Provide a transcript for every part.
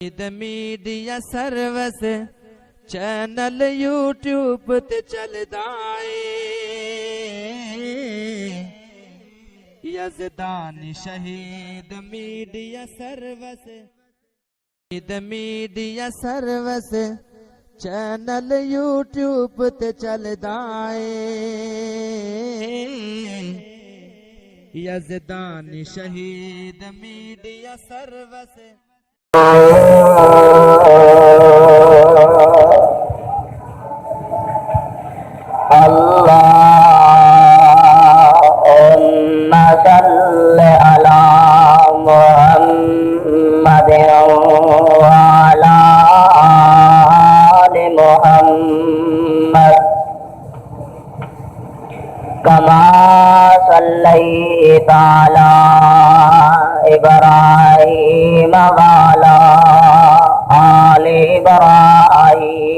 Media service channel YouTube تے چلدا اے یزدان شہید میڈیا سروس چینل یوٹیوب تے چلدا اے یزدان شہید میڈیا سروس اللهم صل على محمد وعلى آل محمد كما صليت على إبراهيم وعلى آل إبراهيم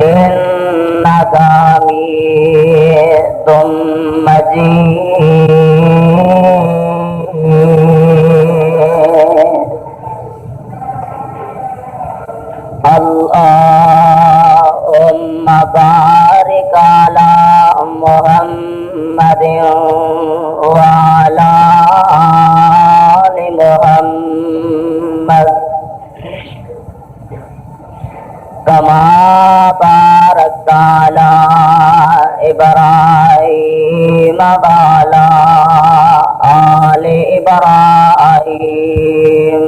إنك حميد مجيد اللهم بارك على محمد وعلى آل محمد كما باركت على إبراهيم وعلى آل إبراهيم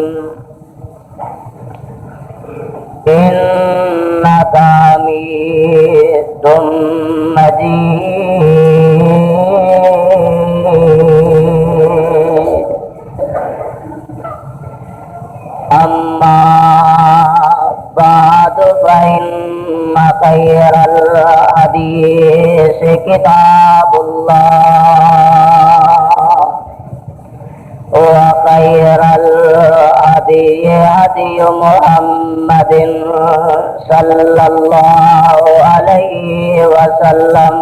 إنك حميد مجيد أما بعد فإن خير الحديث كتاب الله وخير الهدي هدي محمد صلى الله عليه وسلم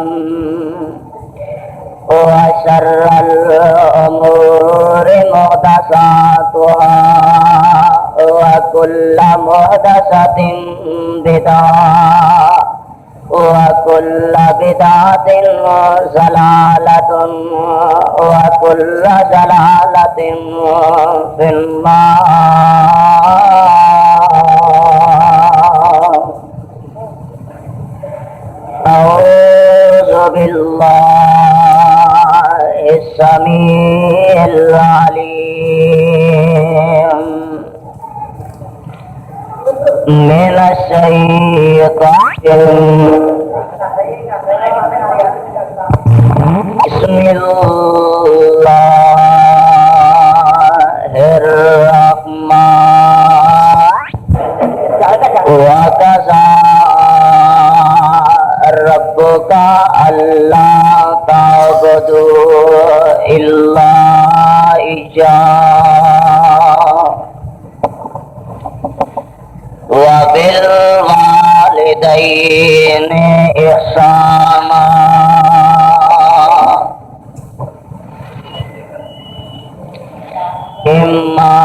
وشر الأمور محدثاتها وكل محدثة بدعة وكل بدعة ضلالة وكل ضلالة في النار. أعوذ بالله السميع العليم من الشيطان بسم الله الرحمن وكذا ربك ألا تعبدوا إلا إياه وبالوالدين إحسانا إما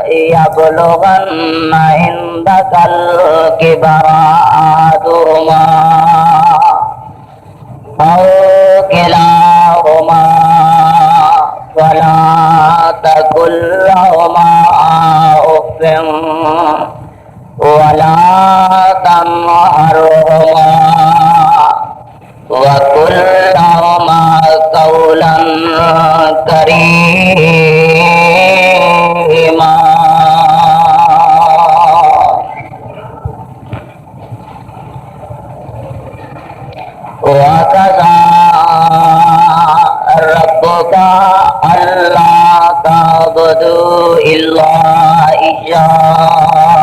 يبلغن عندك الكبر أحدهما أو كلاهما فلا تقل لهما أف ولا تنهرهما وقل لهما قولا كريما وكذا ربك ألا تعبدوا إلا إياه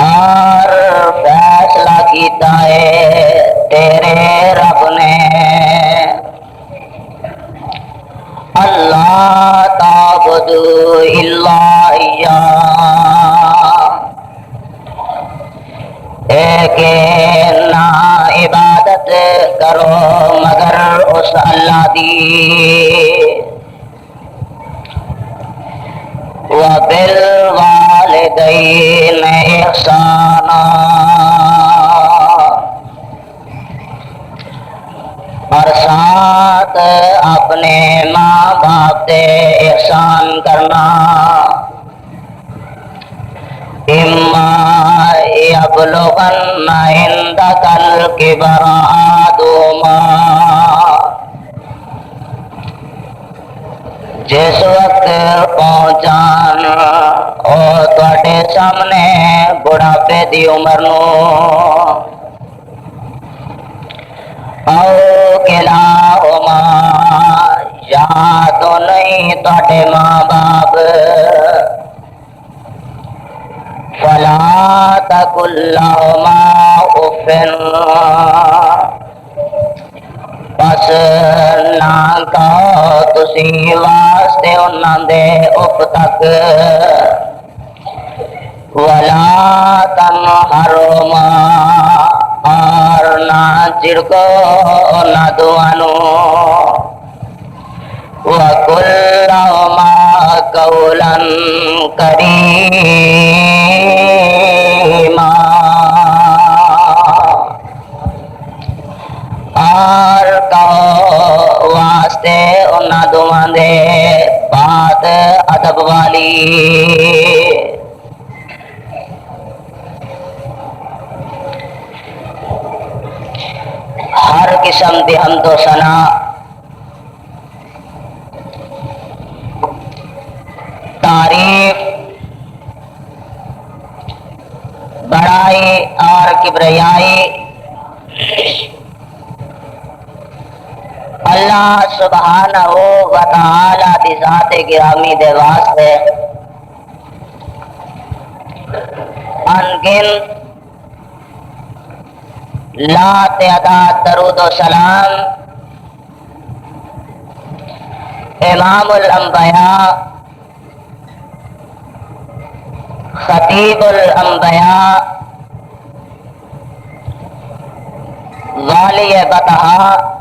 اور فیصلہ کیتا ہے تیرے رب نے اللہ تعبدوا الا اياه ایک نہ عبادت کرو مگر اس اللہ دی وبالوالدین احسانا اور ساتھ اپنے ماں باپ سے احسان کرنا اما یبلغن عندک الکبر احدہما جس وقت پہنچان او تواڈے سامنے بڑھاپے دی عمر نو او کلاہما یا تو نہیں تواڈے ماں باپ فلا تقل لهما اف بس نہ کہو تسی واسطے انہاں دے اف تک ولا تنہرہما اور نہ چڑکو انہاں دونوں نو وَقُلْ لَهُمَا قَوْلًا كَرِيمًا اور کہو واسطے انہاں دوواں دے بات ادب والی ہر قسم دی حمد و ثنا تعریف بڑائی اور کبریائی اللہ سبحانہ و تعالی دی ذات گرامی دے واسطے انگن لا تعداد درود و سلام امام الانبیاء خطیب الانبیاء والی بطحا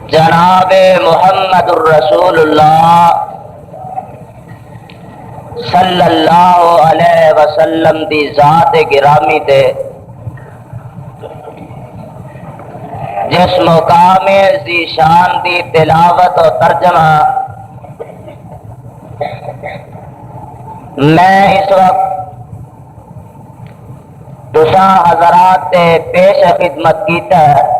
جناب محمد الرسول اللہ صلی اللہ علیہ وسلم دی ذات گرامی دے جس مقام ذی شان دی تلاوت و ترجمہ میں اس وقت تساں حضرات تے پیش خدمت کیتا ہے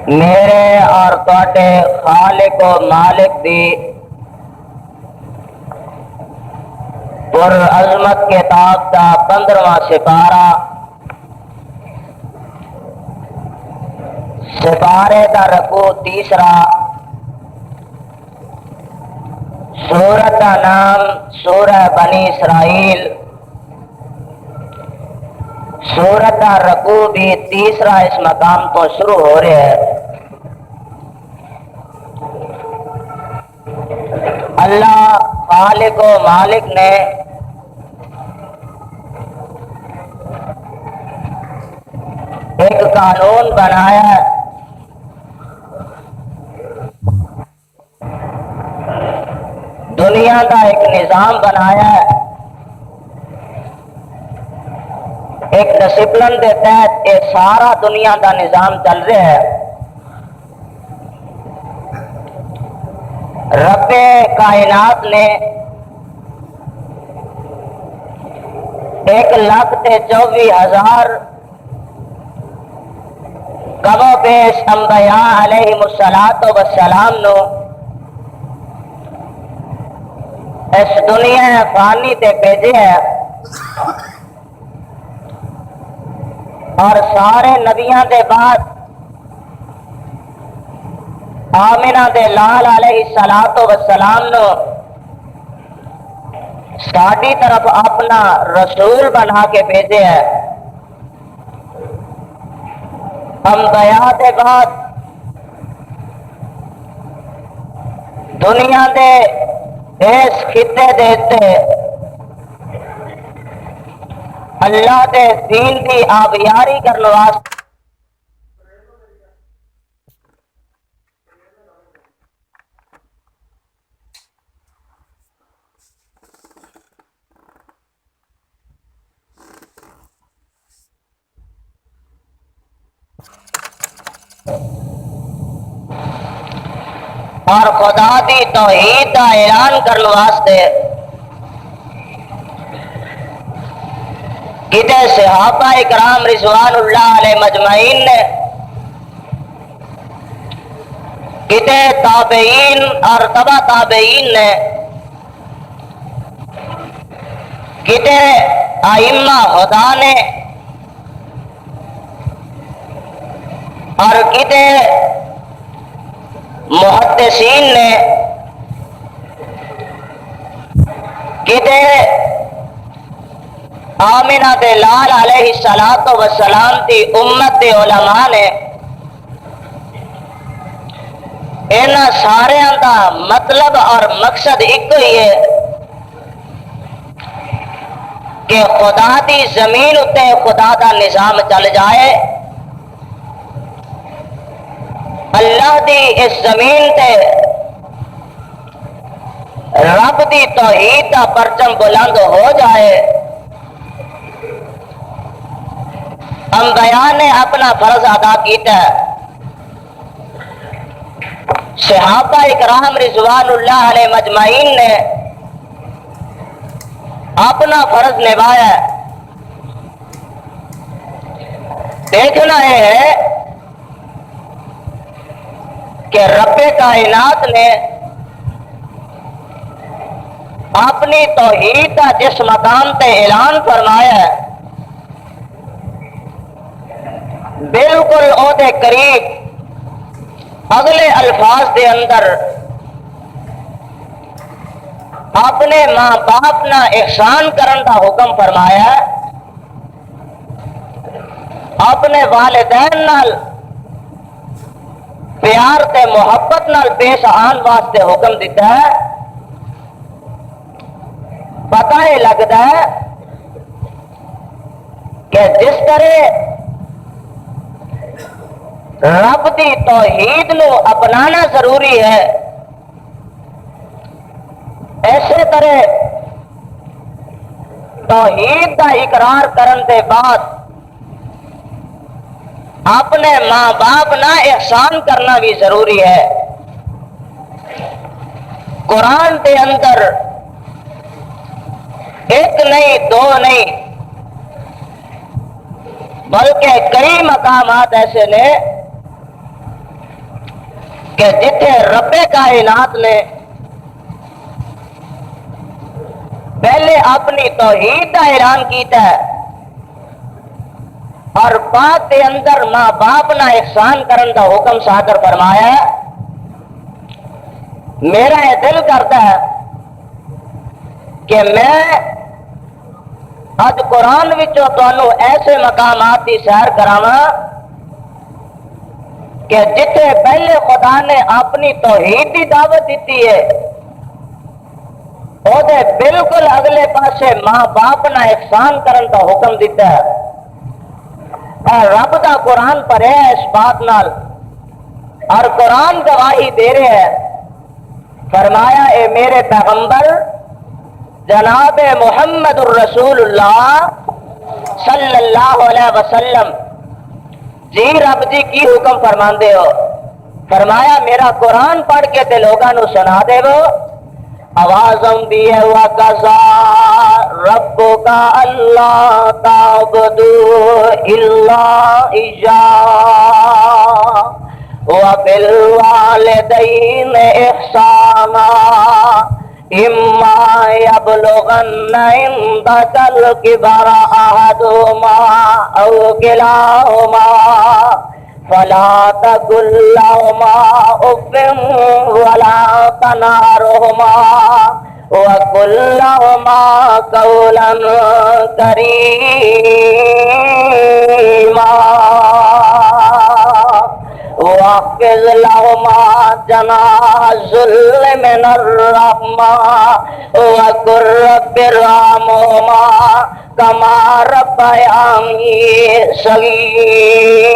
میرے اور تواڈے خالق و مالک دی پر عظمت کتاب دا 15واں سپارہ سپارے دا رکوع تیسرا سورت کا نام سورہ بنی اسرائیل سورت کا رکوع بھی تیسرا اس مقام تو شروع ہو رہا ہے اللہ خالق و مالک نے ایک قانون بنایا ہے دنیا کا ایک نظام بنایا ہے ایک ڈسپلن کے تحت یہ سارا دنیا کا نظام چل رہا ہے رب کائنات نے 1,24,000 کم و بیش انبیاء علیہم الصلاۃ والسلام نو اس دنیا فانی تے بھیجے ہے اور سارے نبیاں دے بعد آمنہ دے لال علیہ الصلاۃ والسلام نو ساڈی طرف اپنا رسول بنا کے بھیجے ہے انبیاء دے بعد دنیا دے اس خطے دے اللہ دے دین دی آبیاری کرنے واسطے اور خدا دی توحید کا اعلان کرنے واسطے کتے صحابہ اکرام رضوان اللہ علیہ مجمعین نے، کتے تابعین اور تبع تابعین نے، کتے ائمہ ہدا نے، اور کتے محدثین نے، کتے آمنہ دے لال علیہ الصلوۃ والسلام دی امت دے علماء نے، انہاں سارے دا مطلب اور مقصد ایک ہی ہے کہ خدا دی زمین اتے خدا دا نظام چل جائے، اللہ دی اس زمین تے رب دی توحید دا پرچم بلند ہو جائے، انبیاء نے اپنا فرض ادا کیتا ہے، صحابہ اکرام رضوان اللہ علیہ مجمعین نے اپنا فرض نبھایا ہے۔ دیکھنا یہ ہے کہ رب کائنات نے اپنی توحید کا جس مقام تے اعلان فرمایا ہے، بالکل او دے قریب اگلے الفاظ دے اندر اپنے ماں باپ نہ احسان کرن دا حکم فرمایا ہے، اپنے والدین نال پیار تے محبت نال پیش آن واسطے حکم دیتا ہے۔ پتہ ہی لگتا ہے کہ جس طرح رب دی توحید نو اپنانا ضروری ہے، ایسے طرح توحید کا اقرار کرن دے بعد اپنے ماں باپ نہ احسان کرنا بھی ضروری ہے۔ قرآن کے اندر ایک نہیں دو نہیں بلکہ کئی مقامات ایسے نے کہ جتھے رب کائنات نے پہلے اپنی توحید کا اعلان کیتا ہے اور بعد کے اندر ماں باپ نہ احسان کرن دا حکم صادر فرمایا ہے۔ میرا یہ دل کرتا ہے کہ میں اج قرآن وچوں تانوں ایسے مقامات کی سیر کراواں کہ جتھے پہلے خدا نے اپنی توحید کی دعوت دیتی ہے، وہ بالکل اگلے پاسے ماں باپ نہ احسان کرن کا حکم دیتا ہے۔ اور رب دا قرآن پڑھے ہے اس بات نال، اور قرآن گواہی دے رہے ہیں، فرمایا اے میرے پیغمبر جناب محمد الرسول اللہ صلی اللہ علیہ وسلم، جی رب جی کی حکم فرماندے ہو؟ فرمایا میرا قرآن پڑھ کے تے لوگاں نو سنا دے وہ۔ آوازم بھی ہے وَقَضَى رَبُّكَ أَلَّا تَعْبُدُوا إِلَّا إِيَّاهُ وَبِالْوَالِدَيْنِ إِحْسَانًا إِمَّا يَبْلُغَنَّ عِندَكَ الْكِبَرَ أَحَدُهُمَا أَوْ كِلَاهُمَا فَلَا تَقُل لَّهُمَا أُفٍّ وَلَا تَنْهَرْهُمَا وَقُل لَّهُمَا قَوْلًا كَرِيمًا واخفض واخفض لهما جناح الذل من الرحمة وقل رب ارحمهما كما ربياني صغيرا.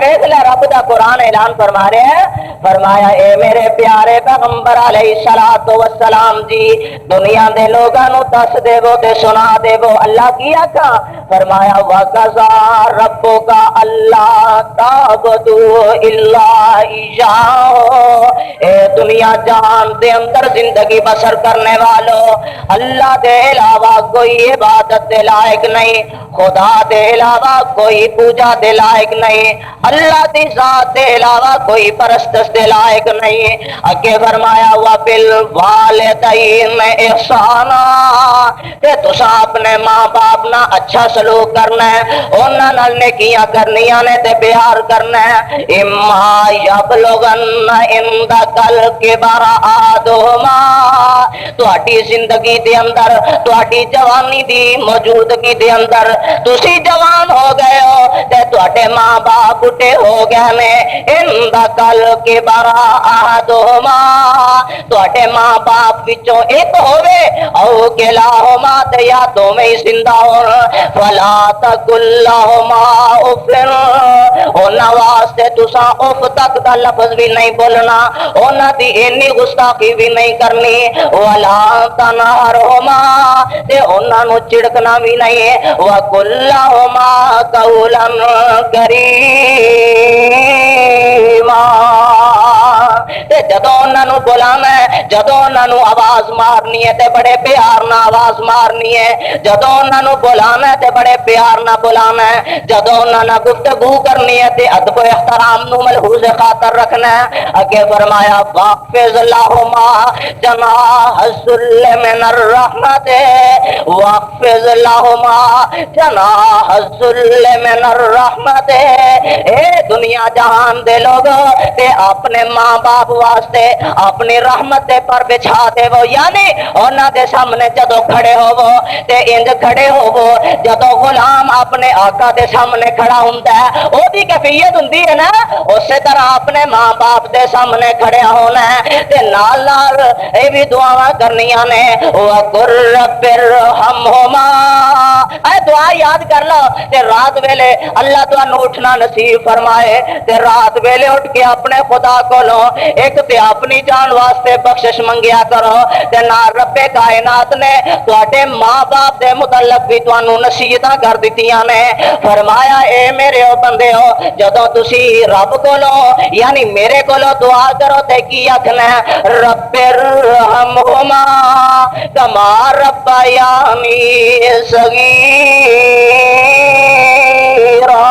دیکھ لے رب دا قرآن اعلان فرما رہے ہیں، فرمایا اے میرے پیارے پیغمبر علیہ الصلوۃ والسلام جی دنیا دے لوگاں نو دس دیو تے سنا دیو اللہ کی آکھا فرمایا وَقَضَىٰ رَبُّكَ أَلَّا تَعْبُدُوا إِلَّا إِيَّاهُ. اے دنیا جہان دے اندر زندگی بسر کرنے والو اللہ دے علاوہ کوئی عبادت دے لائق نہیں، خدا دے علاوہ کوئی پوجا دے لائق نہیں، اللہ دی ذات دے علاوہ کوئی پرستش دے لائق نہیں. اگے فرمایا وَبِالْوَالِدَيْنِ إِحْسَانًا کہ تساں اپنے ماں باپ نہ اچھا سلوک کرنا ہے، انہاں نال نیکیاں کرنیاں نے تے پیار کرنا ہے. اِمَّا يَبْلُغَنَّ عِندَكَ الْكِبَرَ أَحَدُهُمَا تہاڈی زندگی دے اندر تہاڈی جوانی دی موجودگی دے اندر تسی جوان ہو گئے ہو تے تہاڈے ماں باپ بوڑھے ہو گئے نے عندك الكبر أحدهما تہاڈے ماں باپ وچوں ایک ہوے او کلاہما تے یا دوویں ہی زندہ ہون فلا تقل لهما اف انہاں واسطے تساں اف تک دا لفظ بھی نہیں بولنا، انہاں دی اینی گستاخی بھی نہیں کرنی. ولا تنہرہما تے انہاں نو چڑکنا بھی نہیں. وقل لهما قولا کریما تے جدوں انہاں نو بلانا ہے، جدوں انہاں نو آواز مارنی ہے تے بڑے پیار نہ آواز مارنی ہے، جدوں انہاں نو بلانا ہے تے بڑے پیار نہ بلانا ہے، جدوں انہاں نال گفتگو کرنی ہے تے ادب و احترام نو ملحوظ خاطر رکھنا ہے. اگے فرمایا واخفض لهما جناح الذل من الرحمت واخفض لهما جناح الذل من الرحمت. اے دنیا جہان دے لوگ تے اپنے ماں باپ واسطے اپنی رحمت دے پر بچھا دے وہ، یعنی انہاں دے سامنے جدو کھڑے ہوو تے انج کھڑے ہوو جدو غلام اپنے آقا دے سامنے کھڑا ہوندا ہے او دی کیفیت ہوندی ہے نا، اسی طرح اپنے ماں باپ دے سامنے کھڑے ہونا ہے تے نال نال اے بھی دعاواں کرنیاں نے وَقُلْ رَبِّ ارْحَمْهُمَا. اے دعا یاد کر لو تے رات ویلے اللہ تانوں اٹھنا نصیب فرمائے تے رات ویلے اٹھ کے اپنے خدا کولوں ایک تے اپنی جان واسطے بخشش منگیا کرو تے نال رب کائنات نے تواڈے ماں باپ دے متعلق بھی تانوں نصیحتاں کر دتیاں نے. فرمایا اے میرے او بندیو جدوں تسی رب کولوں یعنی میرے کولوں دعا کرو تے کی آکھنا ہے رب ارحمہما کما ربیانی صغیرا.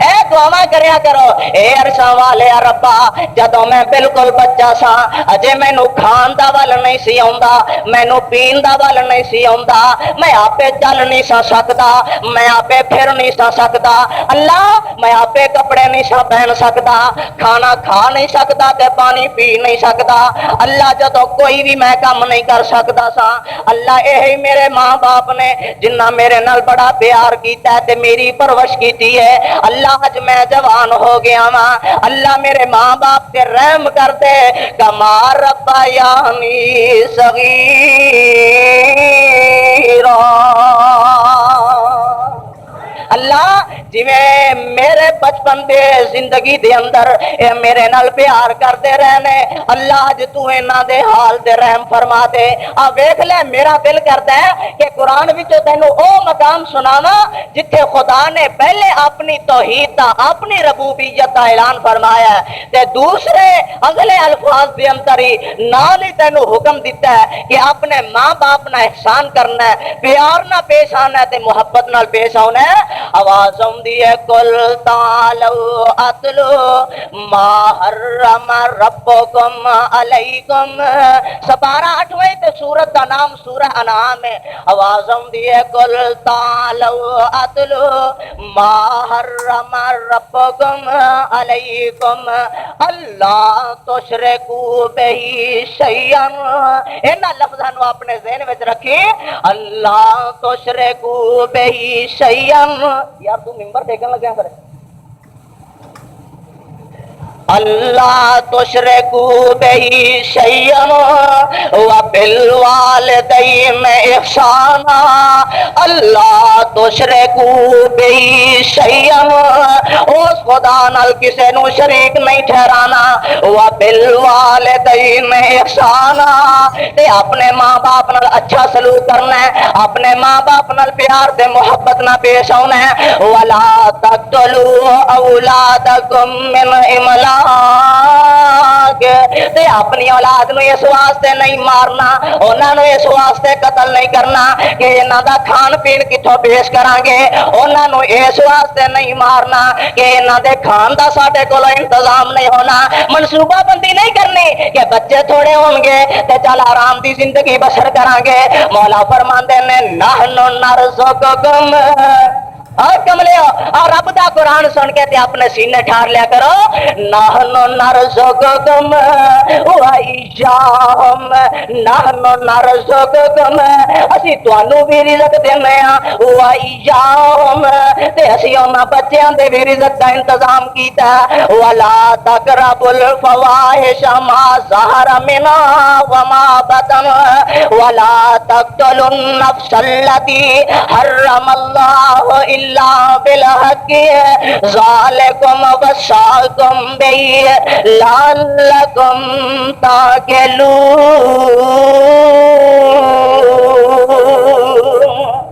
اے دعا کریا کرو اے عرشاں والے ربا جدوں میں بالکل بچہ سا اجے مینوں کھان دا ول نہیں سی آوندا، مینوں پین دا ول نہیں سی آوندا، میں آپے چل نہیں سا سکدا، میں آپے پھر نہیں سا سکدا، اللہ میں آپے کپڑے نہیں سا پہن سکدا، کھانا کھا نہیں سکدا تے پانی پی نہیں سکدا. اللہ جدوں کوئی بھی میں کام نہیں کر سکدا سا، اللہ یہی میرے ماں باپ نے جنہ میرے نال بڑا پیار کیتا ہے تے میری پرورش کیتی ہے. اللہ اج میں جوان ہو گیا ماں، اللہ میرے ماں باپ تے رحم کر دے کما ربیانی صغیرا. اللہ جی میرے بچپن دے زندگی دے اندر اے میرے نال پیار کرتے رہنے، اللہ اج تو انہاں دے حال تے رحم فرما دے. آ ویکھ لے میرا دل کردا ہے کہ قرآن وچوں تینوں او مقام سناواں جتھے خدا نے پہلے اپنی توحید دا اپنی ربوبیت دا اعلان فرمایا ہے تے دوسرے اگلے الفاظ دے اندر ہی نال ہی تینوں حکم دیتا ہے کہ اپنے ماں باپ نال احسان کرنا ہے، پیار نال پیش آنا ہے تے محبت نال پیش آنا ہے. آواز آؤندی دیے کل تعالو اتلو ما حرم ربکم علیکم سپارہ 8ویں تے سورت دا نام سورہ انعام ہے آوازم دیے کل تعالو اتلو ما حرم ربکم علیکم اللہ تشرکو بہی شیئن انہا لفظہ نو اپنے ذہن میں رکھی اللہ تشرکو بہی شیئن یار تو ممبر دیکھنے لگے ہیں کرے اللہ تشرکو بہی شیئن وبالوالدین احسانا اللہ تشرکو بہی شیئن اس خدا نال کسے نو شریک نہیں ٹھہرانا وبالوالدین احسانا تے اپنے ماں باپ نال اچھا سلوک کرنا ہے اپنے ماں باپ نال پیار تے محبت نہ پیش ہونا ہے ولا تقتلوا اولادکم من املاق تے اپنی اولاد نو اس واسطے نہیں مارنا انہاں نو اس واسطے قتل نہیں کرنا کہ انہاں دا کھان پین کتھوں پیش کران گے انہاں نو اس واسطے نہیں مارنا کہ انہاں دے کھان دا ساڈے کول انتظام نہیں ہونا منصوبہ بندی نہیں کرنی کہ بچے تھوڑے ہون گے تے چل آرام دی زندگی بسر کران گے مولا فرماندے نے نحنو نرزقکم اور کملیو اور رب دا قرآن سن کے تے اپنے سینے ٹھار لیا کرو نحنو نرزقکم وَإِيَّاهُمْ نحنو نرزقکم اسی توانو بھی رزق دینے ہیں وَإِيَّاهُمْ تے اسی انہاں بچیاں دے بھی رزق دا انتظام کیتا وَلَا تَقْرَبُوا الْفَوَاحِشَ مَا ظَهَرَ مِنْهَا وَمَا بَطَنَ وَلَا تَقْتُلُوا النَّفْسَ الَّتِي حَرَّمَ اللَّهُ إِلَّا بِالْحَقِّ ذَلِكُمْ وَصَّاكُمْ بِهِ لَعَلَّكُمْ تَعْقِلُونَ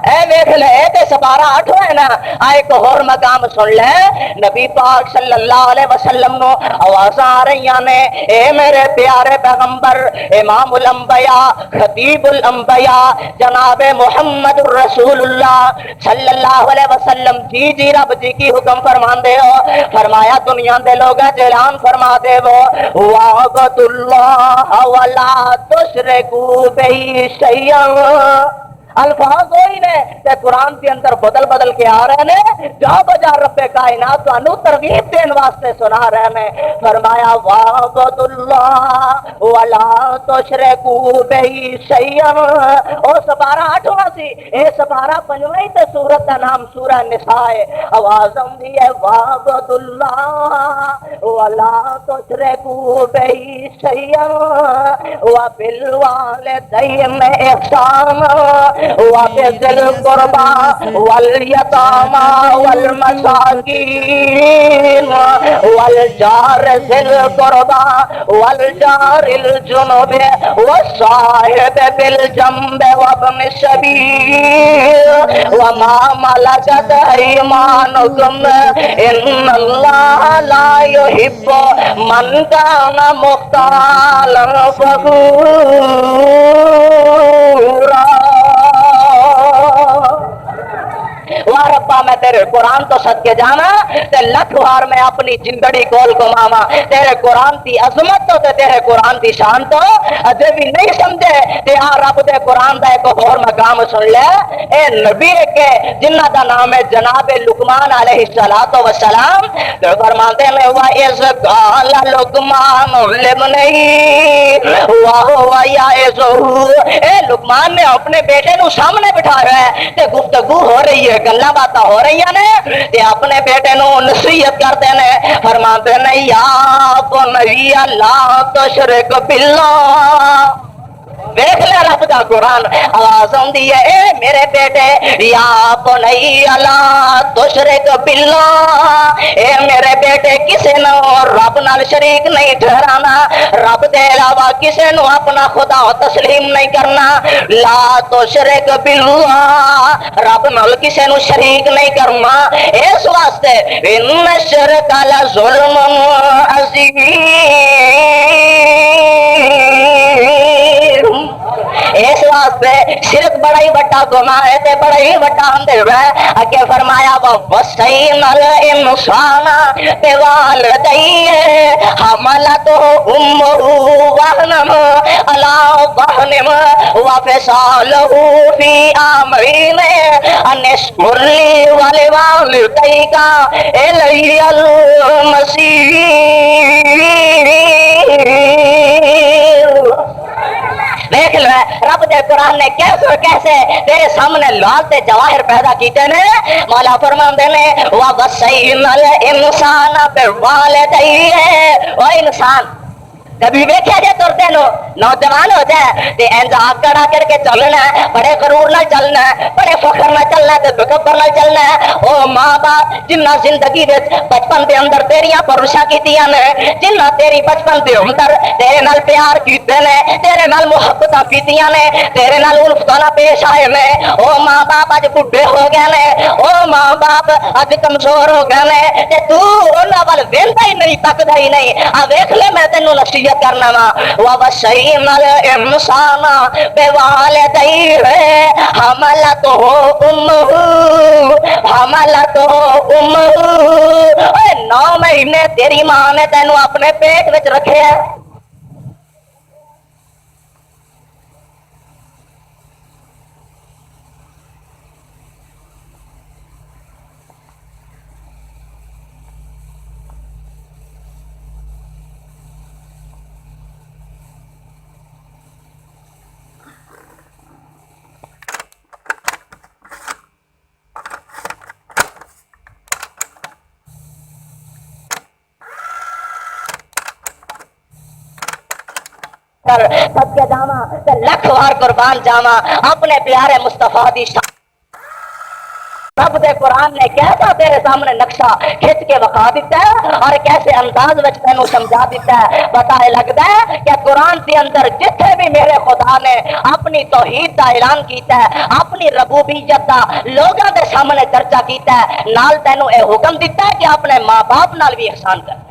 اے دیکھ لے تے سپارہ 8 ہے نا ایک اور مقام سن لے نبی پاک صلی اللہ علیہ وسلم نو آواز آ رہی نے اے میرے پیارے پیغمبر امام الانبیاء خطیب الانبیاء جناب محمد الرسول اللہ صلی اللہ علیہ وسلم جی جی رب جی کی حکم فرمان دے ہو فرمایا دنیا دے لوگ اعلان فرما دے وہ وعبد اللہ ولا تشرکو بہی شیئا الفاظ وہی نے تے قرآن کے اندر بدل بدل کے آ رہے ہیں جا بجا رب کائنات تو انو ترغیب دین واسطے سنا رہے ہیں فرمایا وعبد اللہ ولا تشرکو بہی شیئا او سپارہ 8واں سی اے سپارہ 5ویں تے سورت دا نام سورہ نساء ہے آواز آندی ہے وعبد اللہ ولا تشرکو بہی شیئا وبالوالدین احسانا وَبِذِي الْقُرْبَى وَالْيَتَامَى وَالْمَسَاكِينِ وَالْجَارِ ذِي الْقُرْبَى وَالْجَارِ الْجُنُبِ وَالصَّاحِبِ بِالْجَنبِ وَابْنِ السَّبِيلِ وَمَا مَلَكَتْ أَيْمَانُكُمْ إِنَّ اللَّهَ لَا يُحِبُّ مَنْ كَانَ مُخْتَالًا فَخُورًا ربا میں تیرے قرآن تو صد کے جانا تے لکھ بار میں اپنی جنگڑی کول کو ماما تیرے قرآن دی عظمت تو تے تیرے قرآن دی شان تو اجے بھی نہیں سمجھے تے آ رب دے قرآن دا ایک اور مقام سن لے اے نبی کے جنہ دا نام ہے جناب لقمان علیہ السلام تو فرماتے ہیں وَإِذْ قَالَ لُقْمَانُ لِابْنِهِ وَهُوَ يَعِظُهُ اے لقمان نے اپنے بیٹے نو سامنے بٹھایا ہے تے گفتگو ہو رہی ہے گلاں باتاں ہو رہی نے تے اپنے بیٹے نو نصیحت کرتے نے فرماتے نے یا بنی لا تشرک باللہ دیکھ لے رب دا قرآن آواز آندی ہے اے میرے بیٹے یا بنی لا تشرک باللہ اے میرے بیٹے کسے نو رب نال شریک نہیں ٹھہرانا رب دے علاوہ کسے نو اپنا خدا تسلیم نہیں کرنا لا تشرک باللہ رب نال کسے نو شریک نہیں کرنا اس واسطے ان شرک لظلم عظیم اس واسطے شرک بڑا ہی بڑا گناہ ہے تے بڑا ہی بڑا اندر ہے اگے فرمایا وَوَصَّيْنَا الْإِنسَانَ بِوَالِدَيْهِ حَمَلَتْهُ أُمُّهُ وَهْنًا عَلَى وَهْنٍ وَفِصَالُهُ فِي عَامَيْنِ أَنِ اشْكُرْ لِي وَلِوَالِدَيْكَ إِلَيَّ الْمَصِيرُ دیکھ لو رب دے قرآن نے کیسے کیسے تیرے سامنے لال تے جواہر پیدا کیتے نے مولا فرماندے نے وَوَصَّيْنَا الْإِنسَانَ بِوَالِدَيْهِ او انسان کبھی ویکھیا جے ترتے نو نوجوان ہو جائے تے انج آکڑا کر کے چلنا ہے بڑے غرور نال چلنا ہے بڑے فخر نال چلنا ہے تے تکبر نال چلنا ہے او ماں باپ جنہ زندگی وچ بچپن دے اندر تیریاں پرورشاں کیتیاں نے جنہ تیری بچپن دے اندر تیرے نال پیار کیتے نے تیرے نال محبتاں کیتیاں نے تیرے نال الفتاں پیش آئے نے او ماں باپ اج بڈھے ہو گئے نے او ماں باپ اج کمزور ہو گئے نے تے تو انہاں ول ویندا ہی نہیں تکدا ہی نہیں آ ویکھ لے میں تینوں نصیحت کرنا وا وَوَصَّيْنَا الْإِنسَانَ بِوَالِدَيْهِ حَمَلَتْهُ أُمُّهُ 9 مہینے تیری ماں نے تینوں اپنے پیٹ وچ رکھے ہے سب کے جاواں تے لکھ وار قربان جاواں اپنے پیارے مصطفیٰ دی رب دے قرآن نے کیسا تیرے سامنے نقشہ کھچ کے وقا دیتا ہے اور کیسے انداز وچ تینوں سمجھا دیتا ہے پتہ ہے لگتا ہے کہ قرآن کے اندر جتھے بھی میرے خدا نے اپنی توحید دا اعلان کیتا ہے اپنی ربوبیت دا لوگاں دے سامنے چرچا کیتا ہے نال تینوں اے حکم دیتا ہے کہ اپنے ماں باپ نال بھی احسان کر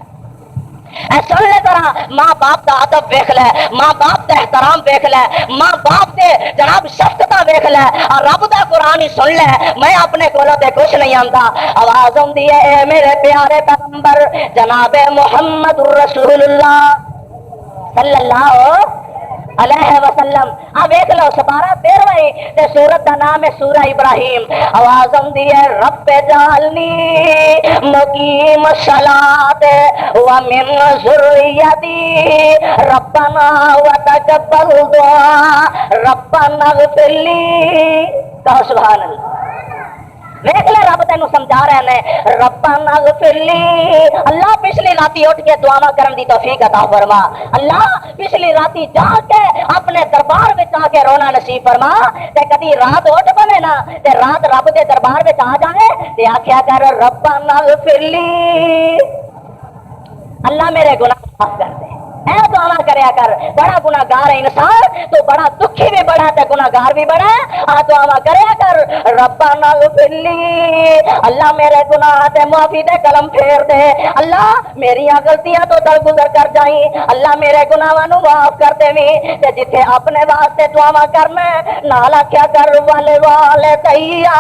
سن لے ذرا ماں باپ دا ادب ویکھ لے ماں باپ دا احترام ویکھ لے ماں باپ دے جناب شفقتاں ویکھ لے اور رب دا قرآن ہی سن لے میں اپنے کولوں تے کچھ نہیں آندا آواز ہوندی ہے اے میرے پیارے پیغمبر جناب محمد رسول اللہ صلی اللہ علیہ وسلم ویکھ لو سپارہ 13 تے سورت دا نام ہے سورہ ابراہیم آواز آندی ہے رب جعلنی مقیم الصلاۃ ومن ذریتی ربنا وتقبل دعاء ربنا اغفر لی سبحان اللہ دیکھ لے رب تینوں سمجھا رہے ہیں ربنا اغفر لی اللہ پچھلی راتی اٹھ کے دعا کرن دی توفیق عطا فرما اللہ پچھلی راتی جا کے اپنے دربار وچ آ کے رونا نصیب فرما تے کدی رات اٹھ پوے نا تے رات رب دے دربار وچ آ جائے تے آکھیا کر ربنا اغفر لی اللہ میرے گناہ معاف کر دے اے دعا کریا کر بڑا گناہگار ہے انسان تو بڑا دکھی بھی بڑا تے گناہگار بھی بڑا آ دعا کریا کر ربنا اغفر لی اللہ میرے گناہ تے معافی دے قلم پھیر دے اللہ میری غلطیاں تو درگزر کر جائیں اللہ میرے گناہاں نو معاف کر دیویں تے جتھے اپنے واسطے دعا کرنا نال آکھیا کر والدیا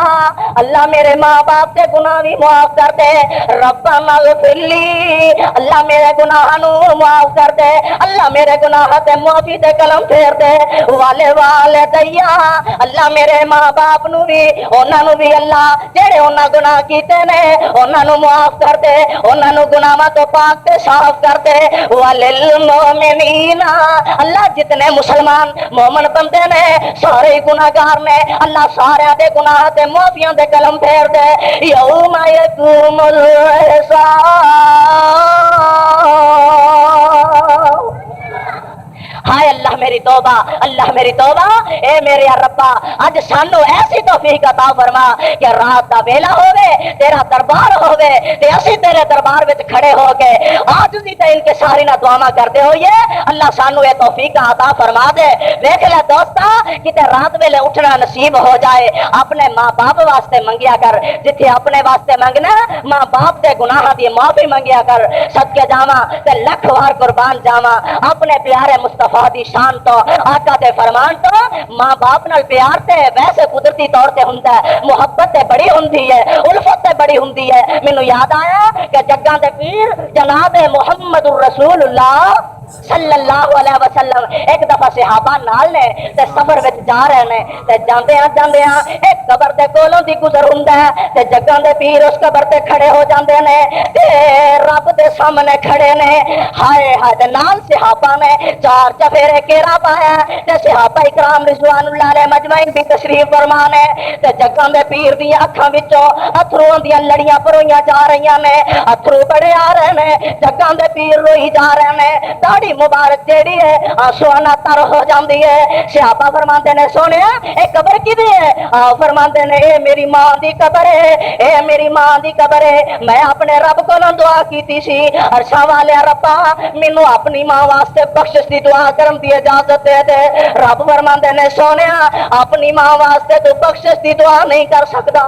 اللہ میرے ماں باپ دے گناہ بھی معاف کر دے ربنا اغفر لی اللہ میرے گناہاں نو معاف کر دے اللہ میرے گناہ تے معافی دے قلم پھیر دے والدیا اللہ میرے ماں باپ نو بھی انہاں نو بھی اللہ جڑے انہاں گناہ کیتے نے انہاں نو معاف کر دے انہاں نو گناہاں تو پاک تے صاف کر دے وللمؤمنین اللہ جتنے مسلمان مومن بندے نے سارے گناہگار نے اللہ سارے دے گناہ تے معافیاں دے قلم پھیر دے یوم یقوم الحساب ہائے اللہ میری توبہ اللہ میری توبہ اے میرے ربا اج سانو ایسی توفیق عطا فرما کہ رات دا ویلا ہوے تیرا دربار ہوے تے اسی تیرے دربار وچ کھڑے ہو کے عاجزی تے انکساری نال دعا کرتے ہوئے اللہ سانو اے توفیق عطا فرما دے دیکھ لے دوستا کتے رات ویلے اٹھنا نصیب ہو جائے اپنے ماں باپ واسطے منگیا کر جتھے اپنے واسطے منگنا ماں باپ دے گناہاں دی معافی منگیا کر صدقے جاواں تے لکھ وار قربان جاواں اپنے پیارے مصطفیٰ مصطفیٰ دی شان تو آقا دے فرمان تو ماں باپ نال پیار تے ویسے قدرتی طور تے ہوندا ہے، محبت تے بڑی ہوندی ہے، الفت تے بڑی ہوندی ہے۔ مینوں یاد آیا کہ جگاں دے پیر جناب محمد الرسول اللہ صلی اللہ علیہ وسلم ایک دفعہ صحابہ نال نے تے سفر وچ جا رہے نے تے جاندے ہاں ایک قبر دے کولوں دی گزر ہوندا ہے تے جگاں دے پیر اس قبر تے کھڑے ہو جاندے نے تے رب دے سامنے کھڑے نے، ہائے ہائے تے نال صحابہ نے چار چفیرے کیرا پایا تے صحابہ اکرام رضوان اللہ علیہ مجمعین بھی تشریف فرما نے تے جگاں دے پیر دی اکھاں وچوں اتھروں دی لڑیاں پروئیاں جا رہیاں نے، اتھرو بڑے آ رہے نے، جگاں دے پیر روئی جا رہے نے، داڑھی مبارک جیڑی ہے آنسواں تر ہو جاندی ہے۔ صحابہ فرماندے نے سونیا اے قبر کدی ہے؟ فرماندے نے اے میری ماں دی قبر ہے، اے میری ماں دی قبر ہے، میں اپنے رب کولوں دعا کیتی سی عرشاں والے ربا مینوں اپنی ماں واسطے بخشش دی دعا کرن دی اجازت دے دے۔ رب فرماندے نے سونیا اپنی ماں واسطے تو بخشش دی دعا نہیں کر سکدا۔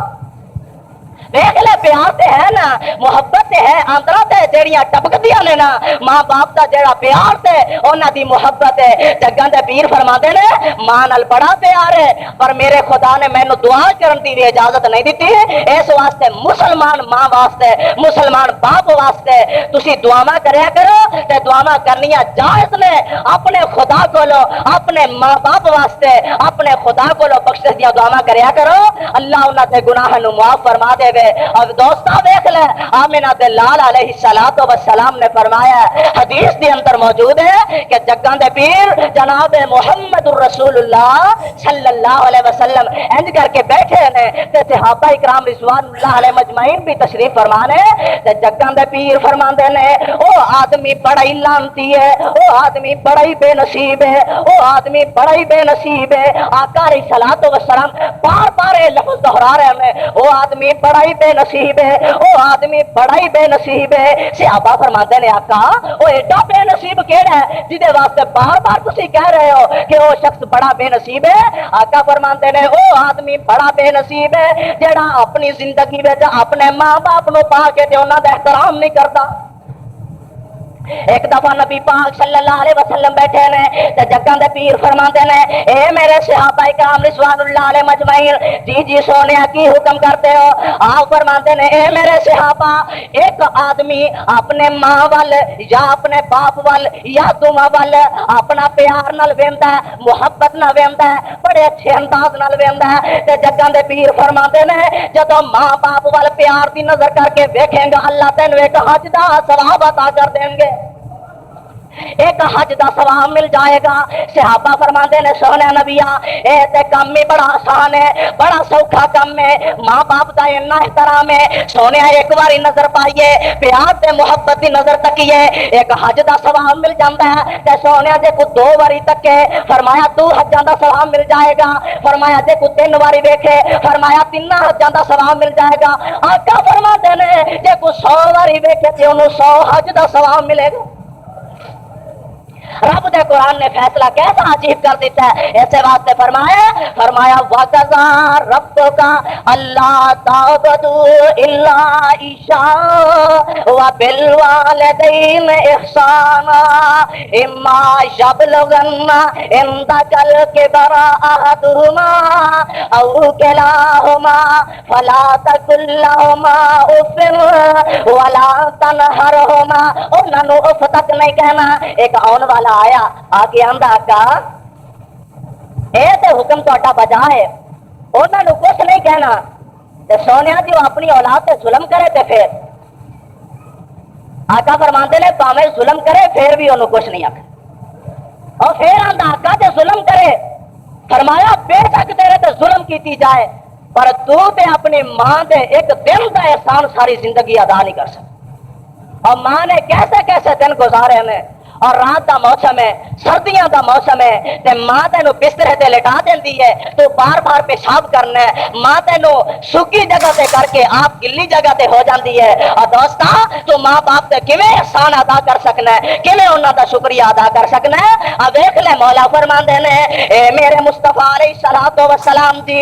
دیکھ لے پیار تے ہے نا، محبت تے ہے، اندرا تے جیڑیاں ٹپکدیاں نے نا، ماں باپ دا جیڑا پیار تے انہاں دی محبت ہے۔ جگاں دے پیر فرماندے نے ماں نال بڑا پیار ہے پر میرے خدا نے مینوں دعا کرن دی اجازت نہیں دتی، اس واسطے مسلمان ماں واسطے، مسلمان باپ واسطے تسی دعاواں کریا کرو تے دعاواں کرنیاں جائز نے، اپنے خدا کولو اپنے ماں باپ واسطے اپنے خدا کولو بخشش دیاں دعاواں کریا کرو، اللہ انہاں دے گناہ نوں معاف فرما دے۔ اب دوستا دیکھ لے آمنہ دے لال علیہ السلام نے فرمایا حدیث دی اندر موجود ہے کہ جگاں دے پیر جناب محمد الرسول اللہ صلی اللہ علیہ وسلم انج کر کے بیٹھے نے تے صحابہ اکرام رضوان اللہ علیہ مجمعین بھی تشریف فرمانے تے جگاں دے پیر فرماندے نے او آدمی بڑا ہی لعنتی ہے، او آدمی بڑا ہی بے نصیب ہے، او آدمی بڑا ہی بے نصیب ہے۔ آقا علیہ الصلوۃ والسلام بار بار یہ لفظ دہرا رہے ہیں او آدمی بڑا ہی بے نصیب ہے، او آدمی بڑا ہی بے نصیب ہے۔ صحابہ فرماندے نے آقا او ایڈا بے نصیب کیڑا ہے جدے واسطے بار بار تسی کہہ رہے ہو کہ او شخص بڑا بے نصیب ہے؟ آقا فرماندے نے او آدمی بڑا بے نصیب ہے جڑا اپنی زندگی وچ اپنے ماں باپ نو پا کے تے انہاں دا احترام نہیں کردا۔ ایک دفعہ نبی پاک صلی اللہ علیہ وسلم بیٹھے نے تے جگاں دے پیر فرماندے نے اے میرے صحابہ کرام رضوان اللہ علیہ مجمعین جی جی سونیا کی حکم کرتے ہو؟ آپ فرماندے نے اے میرے صحابہ ایک آدمی اپنے ماں وال یا اپنے باپ وال یا دوواں وال اپنا پیار نال ویندا ہے، محبت نال ویندا ہے، بڑے اچھے انداز نال ویندا ہے تے جگاں دے پیر فرماندے نے جدوں ماں باپ وال پیار دی نظر کر کے ویکھیں گا اللہ تینوں ایک حج دا ثواب عطا کر دیں گے، ایک حج دا ثواب مل جائے گا۔ صحابہ فرماندے نے سونے نبیا اے تے کم ہی بڑا آسان ہے، بڑا سوکھا کم ہے، ماں باپ دا اتنا احترام ہے، سونے ایک باری نظر پائیے پیار تے محبت دی نظر تکیے ایک حج دا ثواب مل جاتا ہے تے سونے جے کو دو باری تکے فرمایا 2 حجاں دا ثواب مل جائے گا، فرمایا جے کو 3 باری ویکھے فرمایا 3 حجاں دا ثواب مل جائے گا۔ آقا فرماتے نے جے کو 100 باری ویکھے تے انہوں 100 حج دا ثواب ملے گا۔ رب دے قرآن نے فیصلہ کیسا عجیب کر دیتا ہے، ایسے واسطے فرمایا وَقَضَى رَبُّكَ أَلَّا تَعْبُدُوا إِلَّا إِيَّاهُ وَبِالْوَالِدَيْنِ إِحْسَانًا إِمَّا يَبْلُغَنَّ عِندَكَ الْكِبَرَ أَحَدُهُمَا أَوْ كِلَاهُمَا فَلَا تَقُل لَّهُمَا أُفٍّ وَلَا تَنْهَرْهُمَا، انہاں نوں اف تک نہیں کہنا۔ ایک آن والا آیا آگے آندا آقا اے تے حکم تہاڈا بجا ہے، انہاں نوں کچھ نہیں کہنا تے سونیا جی وہ اپنی اولاد تے ظلم کرے تے پھر آقا فرماندے نے پاویں ظلم کرے پھر بھی انہوں کچھ نہیں آکھنا، اور پھر آندا آقا تے ظلم کرے فرمایا بے شک تیرے تے ظلم کیتی جائے پر تو تے اپنی ماں دے ایک دن دا احسان ساری زندگی ادا نہیں کر سکتا، اور ماں نے کیسے کیسے دن گزارے ہیں، اور رات دا موسم ہے، سردیاں دا موسم ہے تے ماں تینوں بسترے تے لٹا دیندی ہے تو بار بار پیشاب کرنا ہے، ماں تینوں سکی جگہ تے کر کے آپ گلی جگہ تے ہو جاندی ہے، اور دوستا تو ماں باپ تے کیویں احسان ادا کر سکنا ہے، کیویں انہاں دا شکریہ ادا کر سکنا ہے۔ اب دیکھ لے مولا فرماندے نے اے میرے مصطفیٰ علیہ الصلوۃ والسلام جی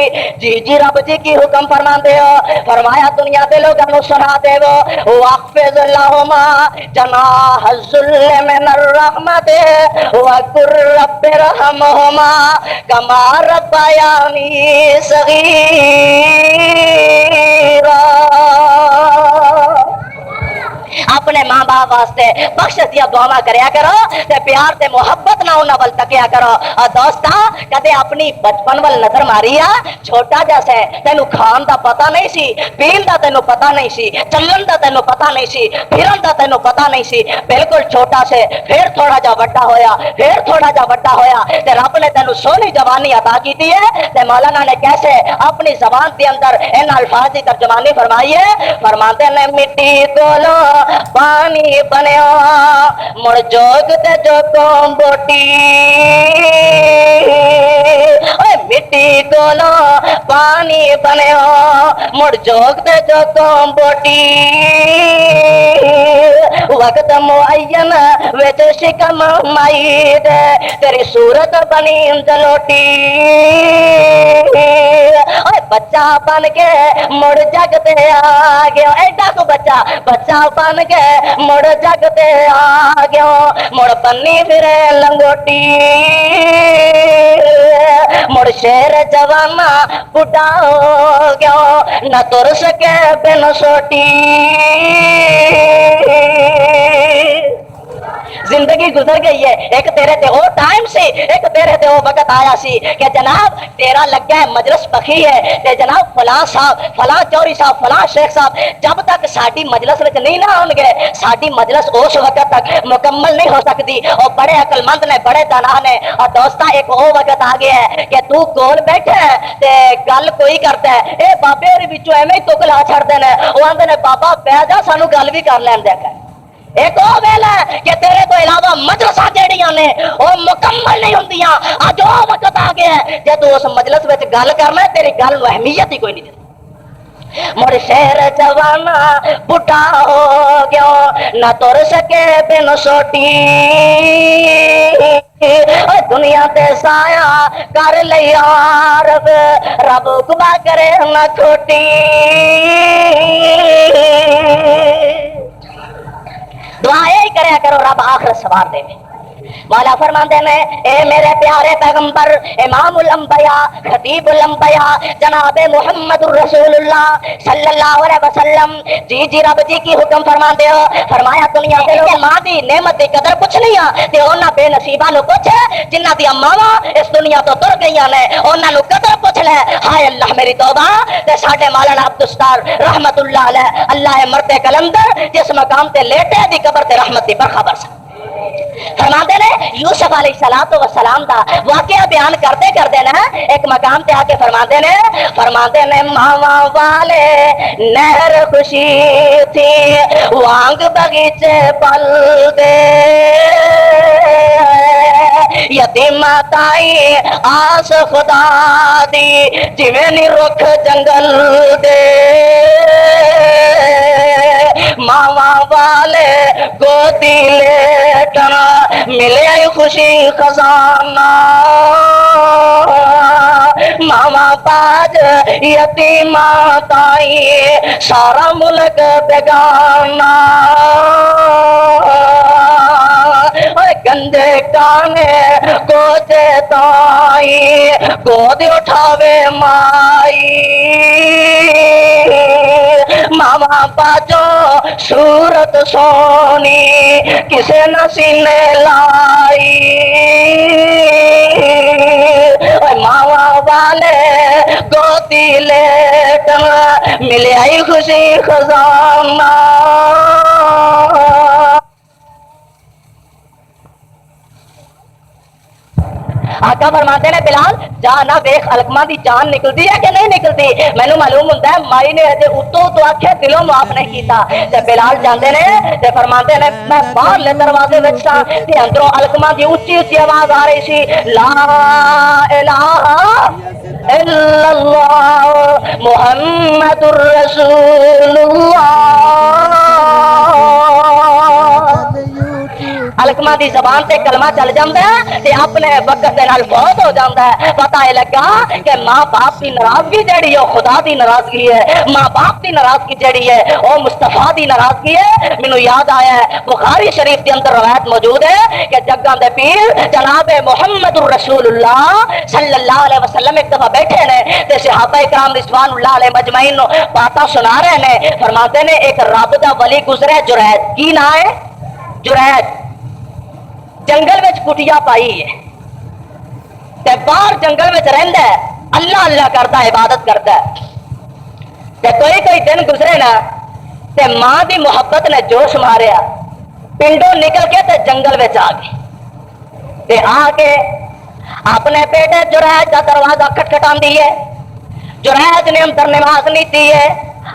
جی رب جی کی حکم فرماندے ہو، فرمایا دنیا دے لوگاں نوں سنا دیو واخفض لہما جناح الذل من الرحمت وقر رب ارحمہما کما ربیانی صغیرا. اپنے ماں باپ واسطے بخش دیا دعا کریا کرو تے پیار تے محبت نہ انہاں ول تکیا کرو. اور دوستا کدے اپنی بچپن ول نظر ماری آ چھوٹا جا سے تینو کھان دا پتہ نہیں سی پین دا تینو پتہ نہیں سی چلن دا تینو پتہ نہیں سی پھرن دا تینو پتہ نہیں سی بالکل چھوٹا سے پھر تھوڑا جا بڑا ہویا پھر تھوڑا جا بڑا ہویا تے رب نے تینو سونی جوانی عطا کیتی ہے تے مولانا نے کیسے اپنی زبان دے اندر ان الفاظ دی ترجمانی فرمائی ہے. فرماتے نے مٹی کولو پانی بنیا مڑ جوگ تے جو قوم بوٹی مٹی کولو پانی بنیا مڑ جوگ تے جو قوم بوٹی وقت معین وچ شکم مائی دے تیری صورت بنی جلوٹی. بچہ بن کے مڑ جگ تے آ گیا ایڈا کو بچہ بچہ بن کے مڑ جگ تے آ گیا مڑ بنی پھرے لنگوٹی مڑ شیر جوانا بڈھا ہو گیا نہ تر سکے بن سوٹی. زندگی گزر گئی ہے ایک تیرے تے وہ ٹائم سی ایک تیرے تے وہ وقت آیا سی کہ جناب تیرا لگا ہے مجلس پکی ہے تے جناب فلاں صاحب فلاں چوری صاحب فلاں شیخ صاحب جب تک ساڈی مجلس وچ نہیں نہ آن گے ساڈی مجلس اس وقت تک مکمل نہیں ہو سکتی. اور بڑے عقل مند نے بڑے دانا نے. اور دوستا ایک وہ وقت آ گیا ہے کہ تو کول بیٹھا ہے تے گل کوئی کرتا ہے اے بابے اور وچوں ایویں تک لا چھڑدے نے وہ آندے نے بابا بہ جا سانو گل بھی کر لین دے. ایک وہ ویلا ہے کہ تیرے تو علاوہ مجلساں جہڑیاں نے وہ مکمل نہیں ہوندیاں. اج وہ وقت آ گیا ہے جے تو اس مجلس وچ گل کرنا ہے تیری گل نو اہمیت ہی کوئی نہیں دیتی. مڑ شہر جوانا بڈھا ہو گیا نہ تر سکے بن سوٹی دنیا تے سایہ کر لئی عارف رب کبا کرے نہ کھوٹی. دعا یہی کریا کرو رب آخرت سوار دے. مولا فرماندے نے اے میرے پیارے پیغمبر امام الانبیاء خطیب الانبیاء جناب محمد الرسول اللہ صلی اللہ علیہ وسلم جی جی رب جی کی حکم فرماندے ہو فرمایا دنیا دے لوگ ماں دی نعمت دی قدر پوچھنی آ تے انہاں بے نصیباں نو پوچھ جنہاں دی ماواں اس دنیا تو تر گئیاں نے انہاں نو قدر پوچھ لے. ہائے اللہ میری توبہ تے ساڈے مولانا عبدالستار رحمت اللہ علیہ اللہ مرد کلندر جس مقام تے لیٹے دی قبر تے رحمت دی برخا برس. فرماندے نے یوسف علیہ السلام دا واقعہ بیان کرتے کرتے نا ایک مقام تے آ کے فرماندے نے ماواں والے نہر خوشی تھی وانگ باغیچے پل دے یتیم تائی آس خدا دی جویں نی رکھ جنگل دے ماواں والے گودی لیٹن ملے خوشی خزانہ ماواں باج یتیماں تائی سارا ملک بیگانہ گندے کانے گودے تائی گود اٹھاوے مائی ماما باجو صورت سونی کسے نہ سینے لائی ماما والے گودی لیٹن ملے آئی خوشی خزانہ. آقا فرماتے نے بلال جانا ویخ الکما دی جان نکلتی ہے کہ نہیں نکلتی. مینوں معلوم ہوتا ہے مائی نے ہجے اتو آخیا دلوں معاف نہیں کیتا تے بلال جاندے نے تے فرماندے نے میں باہر لے دروازے وچ سا تے اندروں الکما دی اونچی اونچی آواز آ رہی سی لا الہ الا اللہ محمد رسول اللہ. حاکماں دی زبان تے کلمہ چل جاندا ہے تے اپنے وقت دے نال فوت ہو جاندا ہے. پتہ یہ لگا کہ ماں باپ دی ناراضگی جڑی ہے خدا دی ناراضگی ہے, ماں باپ دی ناراضگی جڑی ہے او مصطفیٰ دی ناراضگی ہے. مینوں یاد آیا ہے بخاری شریف کے اندر روایت موجود ہے کہ جگاں دے پیر جناب محمد الرسول اللہ صلی اللہ علیہ وسلم ایک دفعہ بیٹھے نے تے صحابہ کرام رضوان اللہ علیہ مجمعین باتاں سنا رہے نے. فرماتے نے ایک رب دا ولی گزرے جرید, کی نام ہے جرید, جنگل وچ کٹیا پائی ہے تے باہر جنگل وچ رہندا ہے, اللہ اللہ کرتا ہے, عبادت کرتا ہے. تے کوئی دن گزرے نا تے ماں دی محبت نے جوش ماریا, پنڈوں نکل کے تے جنگل وچ آ گئی تے آ کے اپنے بیٹے جرید کا دروازہ کھٹکھٹاندی ہے. جرید نے اندر نماز نیتی ہے,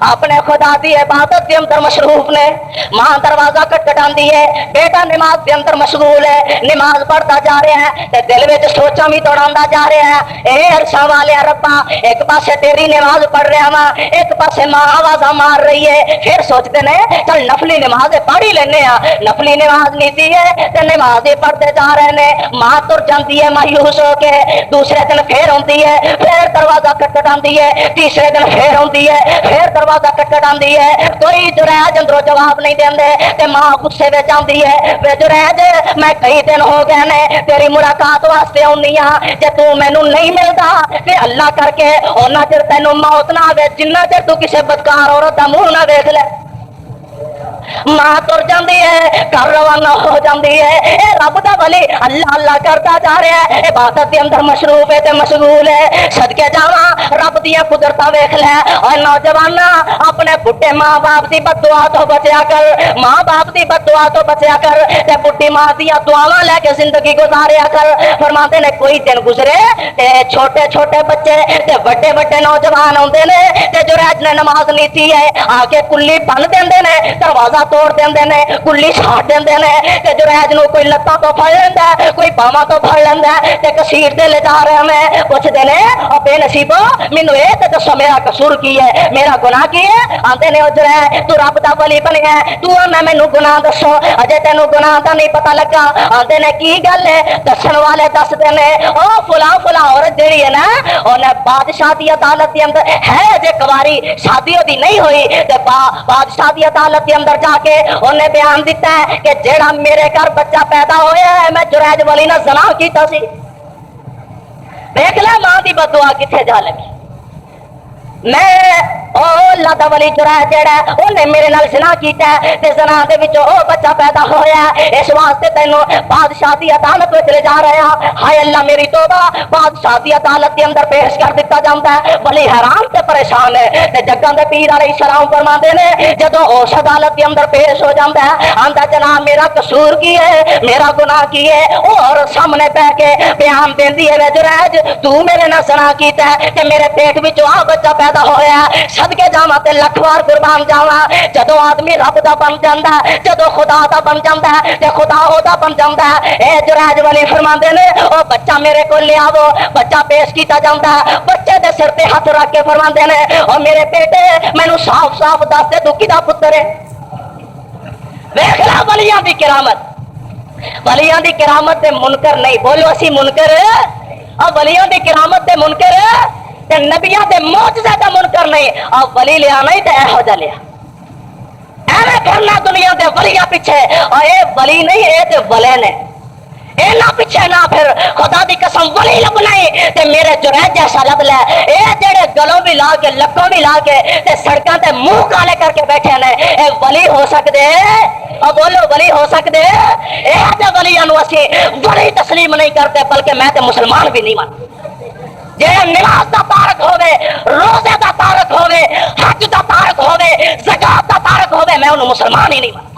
اپنے خدا دی عبادت کے اندر مصروف نے. ماں دروازہ کھٹکھٹاندی ہے, بیٹا نماز کے اندر مشغول ہے, نماز پڑھتا جا رہا ہے تے دل وچ سوچاں بھی دوڑاندا جا رہا ہے. اے عرشاں والے ربا, ایک پاسے تیری نماز پڑھ رہا وا, ایک پاسے ماں آوازاں مار رہی ہے. پھر سوچتے نے چل نفلی نماز پڑھ ہی لینے آ. نفلی نماز نیتی ہے تے نماز ہی پڑھتے جا رہے نے. ماں تر جاندی ہے مایوس ہو کے. دوسرے دن پھر ہوندی ہے, پھر دروازہ کھٹکھٹاندی ہے. تیسرے دن پھر ہوندی ہے, پھر دروازہ کھٹکھٹاندی ہے. کوئی جرید اندروں جواب نہیں دیندے تے ماں غصے وچ آندی ہے, وے جرید میں کئی دن ہو گئے نے تیری ملاقات واسطے آونی ہاں, جے تو مینوں نہیں ملدا تے اللہ کر کے اوناں چر تینوں موت نہ آوے جنہ چر تو کسے بدکار عورت دا منہ نہ ویکھ لے. ماں تر جاندی ہے, گھر روانہ ہو جاندی ہے. اے رب دا ولی اللہ اللہ کرتا جا رہا ہے, عبادت دے اندر مصروف ہے تے مشغول ہے. صدکے جاواں رب دیاں قدرتاں ویکھ لے. اے نوجوانا اپنے بڈھے ماں باپ دی بد دعا تو بچیا کر, ماں باپ دی بد دعا تو بچیا کر تے بڈھی ماں دیاں دعاواں لے کے زندگی گزاریا کر. فرماتے نے کوئی دن گزرے تے چھوٹے چھوٹے بچے تے بڑے بڑے نوجوان ہوندے نے تے جرید نے نماز نیتی ہے آ کے کلی بن دیندے نے, دروازہ توڑ دیندے نے, کلی چھاڑ دیندے نے تے جرید نو کوئی لتاں تو پھڑ لیندا ہے, کوئی باواں تو پھڑ لیندا ہے تے کسیر دے لے جا رہے میں. پوچھدے نے او بے نصیبو مینوں اے تے دسو میرا قصور کی ہے, میرا گناہ کی ہے؟ آندے نے او جرید تو رب دا ولی بنیا ہے, تو میں مینوں گناہ دسو, اجے تینوں گناہ دا نہیں پتہ لگا. آندے نے کی گل ہے؟ دسن والے دس دے نے او فلاں فلاں عورت جڑی ہے نا اونے بادشاہ دی عدالت دے اندر ہے جے کواری, شادی دی نہیں ہوئی تے بادشاہ دی عدالت دے اندر جا کے انہیں بیان دیتا ہے کہ جیڑا میرے گھر بچہ پیدا ہویا ہے میں جرید ولی نہ زنا کیتا سی. دیکھ لے ماں دی بد دعا کتھے جا لگی. میں او اللہ دا ولی جرید جیڑا ہے انہیں میرے نال زنا کیتا ہے تے زنا دے وچوں او بچہ پیدا ہویا ہے, اس واسطے تینوں بادشاہ دی عدالت وچ لے جا رہا. ہائے اللہ میری توبہ, بادشاہ دی عدالت دے اندر پیش کر دتا جاندا ہے. ولی حیران تے پریشان ہے تے جگاں دے پیر علیہ السلام فرماندے نے جدوں اس عدالت دے اندر پیش ہو جاندا ہے آندا جناب میرا قصور کی ہے, میرا گناہ کی ہے. اور سامنے بیٹھ کے بیان دیندی ہے جرید تو میرے نال زنا کیتا ہے تے میرے پیٹ وچوں آ بچہ پیدا ہویا. صدقے جاواں تے لکھ وار قربان جاواں, جدوں آدمی رب دا بن جاندا ہے, جدوں خدا دا بن جاندا ہے تے خدا او دا بن جاندا ہے. اے جرید ولی فرماندے نے او بچہ میرے کول لے آو, بچہ پیش کیتا جاندا ہے. بچے دے سر تے ہاتھ رکھ کے فرماندے نے او میرے بیٹے مینوں صاف صاف دس دے تو کدا پتر ہے. ویکھ لے ولیاں دی کرامت, ولیاں دی کرامت دے منکر نہیں, بولو اسی منکر او ولیاں دی کرامت دے منکر تے نبیاں دے معجزے دا منکر نہیں. او ولی لیا نہیں تے ایہو جا لیا ایویں کرنا دنیا دے ولیاں پیچھے, اور اے ولی نہیں اے تے ولے نے. اے نہ پیچھے نہ پھر خدا دی قسم ولی لبنا تے میرے جرید جیسا لب لے. اے جڑے گلوں بھی لا کے لکوں بھی لا کے تے سڑکاں تے منہ کالے کر کے بیٹھے نے اے ولی ہو سکدے؟ او بولو ولی ہو سکدے؟ اے تے ولیاں نو اسی ولی تسلیم نہیں کرتے بلکہ میں تے مسلمان بھی نہیں مانتا. جے نماز دا تارک ہوے, روزے دا تارک ہوے, حج دا تارک ہوے, زکات دا تارک ہوے, میں انہوں مسلمان ہی نہیں مانتا.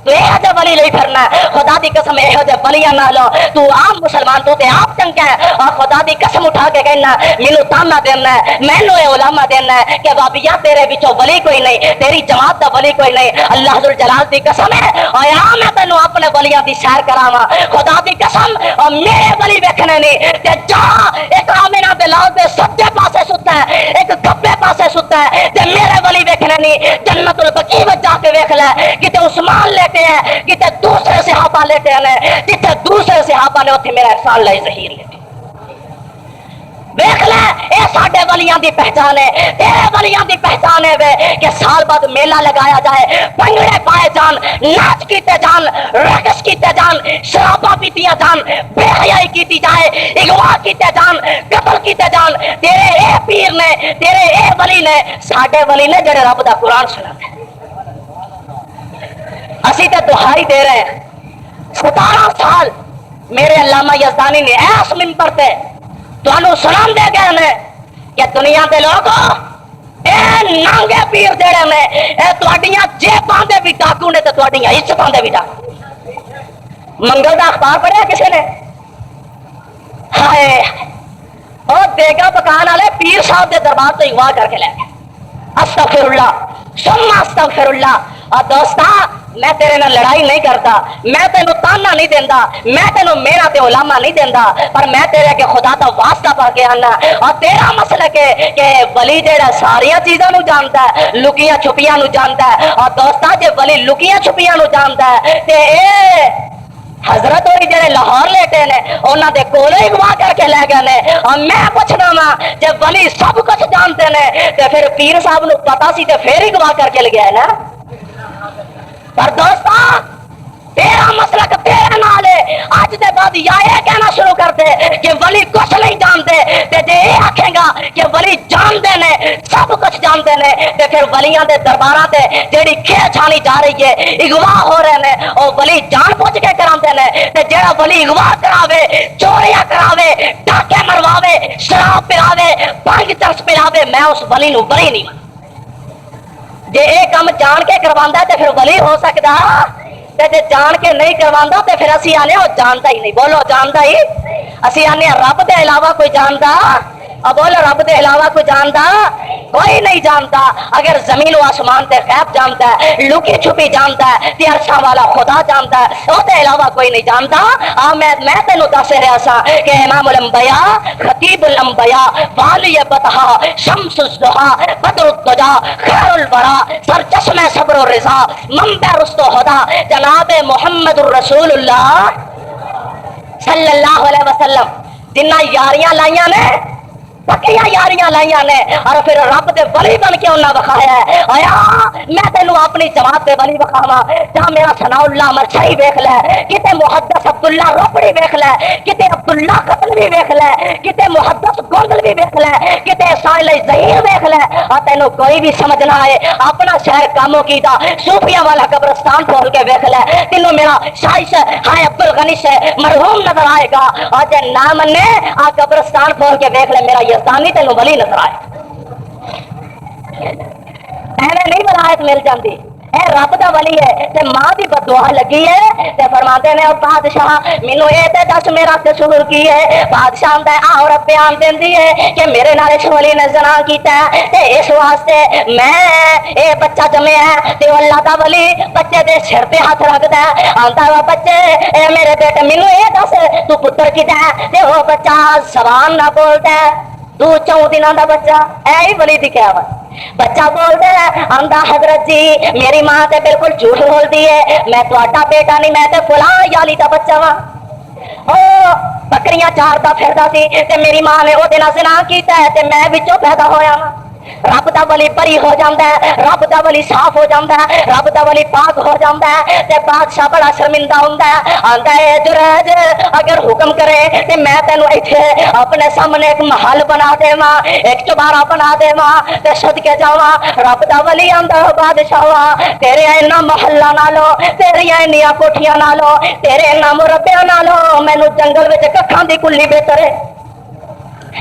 تو یہ جے ولی نہیں پھرنا, خدا دی قسم یہ جے ولیاں نہ لو. تو عام مسلمان تو تے آپ چنگا ہے, اور خدا دی قسم اٹھا کے کہنا مینوں تانا دینا ہے, مینوں اے علماء دینا ہے کہ بابیا تیرے وچوں ولی کوئی نہیں, تیری جماعت دا ولی کوئی نہیں. اللہ ذو الجلال دی قسم ہے اور یہاں میں تینوں اپنے ولیاں دی سیر کراواں. خدا دی قسم اور میرے ولی ویکھنے نہیں تے جا ایک آمینہ بلال دے سجے پاسے ستا ہے, ایک کبے پاسے ستا ہے تے میرے ولی ویکھنے نہیں جنت البقیع میں جا کے دیکھ لے کتے عثمان لیتے ہیں کتے دوسرے صحابہ لیتے ہیں جتنے دوسرے صحابہ نے اتنے میرا احسان لائے ظہیر لیتے دیکھ لے اے ساڈے ولیاں دی پہچان ہے تیرے ولیاں دی پہچان ہے وے کہ سال بعد میلہ لگایا جائے بھنگڑے پائے جان ناچ کیتے جان رقص کیتے جان شراباں پیتیاں جان بے حیائی کیتی جائے اغوا کیتے جان قتل کیتے جان تیرے اے پیر نے تیرے اے ولی نے ساڈے ولی نے جڑے رب دا قرآن سنا اسی تے دہائی دے رہے ہیں 17 سال میرے علامہ یزدانی نے ایس منبر تے تانوں سلام دے گئے نے کہ دنیا دے لوگوں اے نانگے پیر جڑے نے اے تواڈیاں جیباں دے بھی ڈاکو نے تے تواڈیاں عزتاں دے بھی ڈاکو منگل دا اخبار پڑھیا کسی نے ہائے او دیگا پکان والے پیر صاحب دے دربار تو اغوا کر کے لے گئے استغفر اللہ ثم استغفر اللہ اور دوستا میں تیرے نال لڑائی نہیں کرتا میں تینوں تانا نہیں دیندا میں تینوں میرا تے علماء نہیں دیندا پر میں تیرے کے خدا دا واسطہ پا کے آنا اور تیرا مسئلہ کہ ولی جیڑا ساریا چیزاں نو جانتا ہے لکیاں چھپیاں نو جانتا ہے اور دوستا جے ولی لکیاں چھپیاں نو جانتا ہے تے اے حضرت ہوئی جڑے لاہور لیٹے نے انہاں دے کول اغوا کر کے لے گئے نے اور میں پوچھنا وا جے ولی سب کچھ جانتے نے تے پھر پیر صاحب نو پتہ سی تے پھر اغوا کر کے لے گئے نا پر دوستا تیرا مسلک تیرے نال ہے اج دے بعد یا یہ کہنا شروع کر دے کہ ولی کچھ نہیں جانتے تے جے یہ آکھے گا کہ ولی جانتے نے سب کچھ جانتے نے تے پھر ولیاں دے درباراں تے جیڑی کھے چھانی جا رہی ہے اغوا ہو رہے نے او ولی جان بوجھ کے کراندے نے تے جیڑا ولی اغوا کراوے چوریاں کراوے ڈاکے مرواوے شراب پلاوے بھنگ چرس پلاوے میں اس ولی نو ولی نہیں جے اے کام جان کے کرواندا تے پھر ولی ہو سکدا تے جے جان کے نہیں کرواندا تے پھر اسی آنے او جاندا ہی نہیں بولو جاندا ہی اسی آنے رب دے علاوہ کوئی جاندا اب بولو رب دے علاوہ کوئی جاندا کوئی نہیں جانتا اگر زمین و آسمان تے غیب جانتا ہے لکی چھپی جانتا ہے تے عرشاں والا خدا جانتا ہے او دے علاوہ کوئی نہیں جانتا میں تینوں دس رہا سا کہ امام الانبیاء خطیب الانبیاء والی بطحا شمس الضحا بدر الدجا خیر الورا سرچشمہ صبر و رضا منبع رشد و ہدا جناب محمد الرسول اللہ صلی اللہ علیہ وسلم جنہ یاریاں لائیاں نے پکیاں یاریاں لائیاں نے اور پھر رب دے ولی بن کے انہاں بخایا ہے آیا میں تینوں اپنی جماعت دے ولی بخاواں جا میرا ثناء اللہ مرچھائی ویکھ لے کتے محدث عبداللہ روپڑی ویکھ لے کتے عبداللہ قتل بھی ویکھ لے کتے محدث گوندل بھی ویکھ لے کتے سائل ظہیر ویکھ لے اور تینوں کوئی بھی سمجھ نہ آئے اپنا شہر کاموں کیتا صوفیاں والا قبرستان کھول کے ویکھ لے تینوں میرا شائش ہائے عبد الغنی سے مرحوم نظر آئے گا اور جے نہ منے آ قبرستان کھول کے ویکھ لے میرا یزدانی تینوں ولی نظر آئے ایویں نہیں ولایت مل جاندی اے رب دا ولی ہے تے ماں دی بددعا لگی ہے تے فرماتے نے او بادشاہ مینوں اے تے دس میرا قصور کی ہے بادشاہ دا عورت بیان دیندی ہے کہ میرے نال اس ولی نے زنا کیتا ہے تے اس واسطے میں اے بچہ جمیا ہے تے اللہ دا ولی بچے دے سر تے ہاتھ رکھدا ہے آندا وا بچے اے میرے بیٹے مینوں اے دس تو پتر کیتا ہے تے او بچہ زبان نہ بولدا ہے 2-4 دنوں دا بچہ اے ہی ولی دی قیامت بچہ بولتا ہے آندا حضرت جی میری ماں تے بالکل جھوٹ بولتی ہے میں تہاڈا بیٹا نہیں میں تے فلاں یالی دا بچہ وا او بکریاں چاردا پھردا سی تے میری ماں نے او دے نال زنا کیتا ہے تے میں وچوں پیدا ہویا وا رب دا ولی بری ہو جاندا ہے رب دا ولی صاف ہو جاندا ہے رب دا ولی پاک ہو جاندا ہے تے بادشاہ بڑا شرمندہ ہوندا ہے آندا ہے جرج اگر حکم کرے تے میں تینوں ایتھے اپنے سامنے ایک محل بنا دیواں ایک چبارا بنا دیواں تے صدکے جاواں رب دا ولی آندا بادشاہ تیرے اینا محلہ نالو تیری اینیاں کوٹھیاں نالو تیرے اینا مربیاں نالو مینوں جنگل وچ ککھاں دی کلی بہتر ہے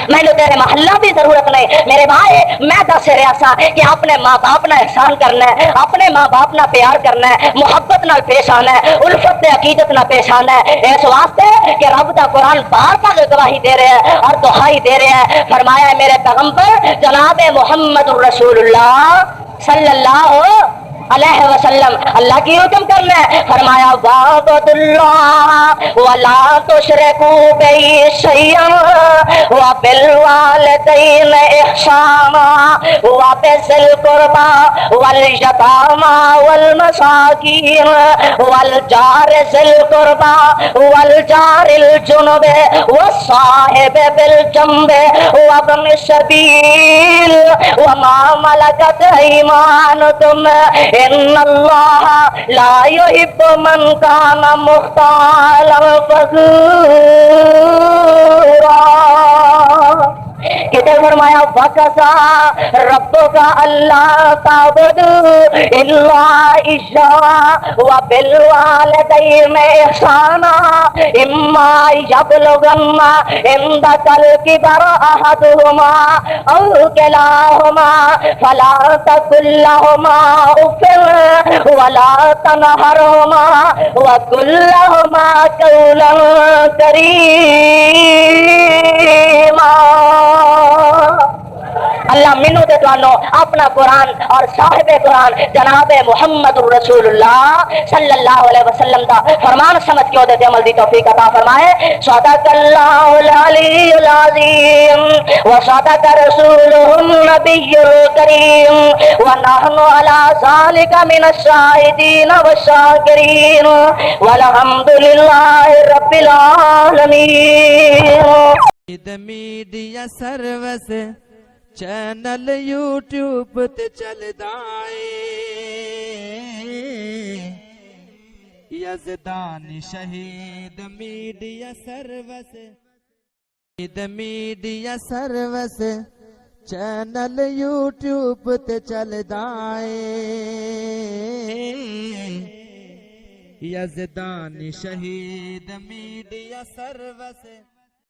مینوں تیرے محلہ کی ضرورت نہیں میرے بھائی میں دس رہا سا کہ اپنے ماں باپ نہ احسان کرنا ہے اپنے ماں باپ نہ پیار کرنا ہے محبت نہ پیش آنا ہے الفت عقیدت نہ پیش آنا ہے اس واسطے کہ رب دا قرآن بار بار گواہی دے رہے ہیں اور دہائی دے رہے ہیں فرمایا ہے میرے پیغمبر جناب محمد الرسول اللہ صلی اللہ علیہ وسلم اللہ کی حکم کرنا ہے، فرمایا وَاعْبُدُوا اللَّهَ وَلَا تُشْرِكُوا بِهِ شَيْئًا وَبِالْوَالِدَيْنِ إِحْسَانًا وَبِذِي الْقُرْبَى وَالْيَتَامَى وَالْمَسَاكِينِ وَالْجَارِ ذِي الْقُرْبَى وَالْجَارِ الْجُنُبِ وَالصَّاحِبِ بِالْجَنبِ وَابْنِ السَّبِيلِ وَمَا مَلَكَتْ أَيْمَانُكُمْ إِنَّ اللَّهَ لَا يُحِبُّ مَنْ كَانَ مُخْتَالًا فَخُورًا۔ کہتے فرمایا وَقَضَىٰ رَبُّكَ أَلَّا تَعْبُدُوا إِلَّا إِيَّاهُ وَبِالْوَالِدَيْنِ إِحْسَانًا إِمَّا يَبْلُغَنَّ عِندَكَ الْكِبَرَ أَحَدُهُمَا أَوْ كِلَاهُمَا فَلَا تَقُل لَّهُمَا أُفٍّ وَلَا تَنْهَرْهُمَا وَقُل لَّهُمَا قَوْلًا كَرِيمًا۔ اللہ منو تے توانو اپنا قرآن اور صاحب قرآن جناب محمد الرسول اللہ صلی اللہ علیہ وسلم دا فرمان سمجھ کے دے عمل دی توفیق عطا فرمائے۔ صدق اللہ العلی العظیم وصدق رسولہ النبی الکریم ونحن علی ذالک من الشاہدین والشاکرین والحمد للہ رب العالمین۔ میڈیا سروس چینل یوٹیوب تے چلدا اے یزدان شہید میڈیا سروس چینل یوٹیوب تے چلدا اے یزدان شہید میڈیا سروس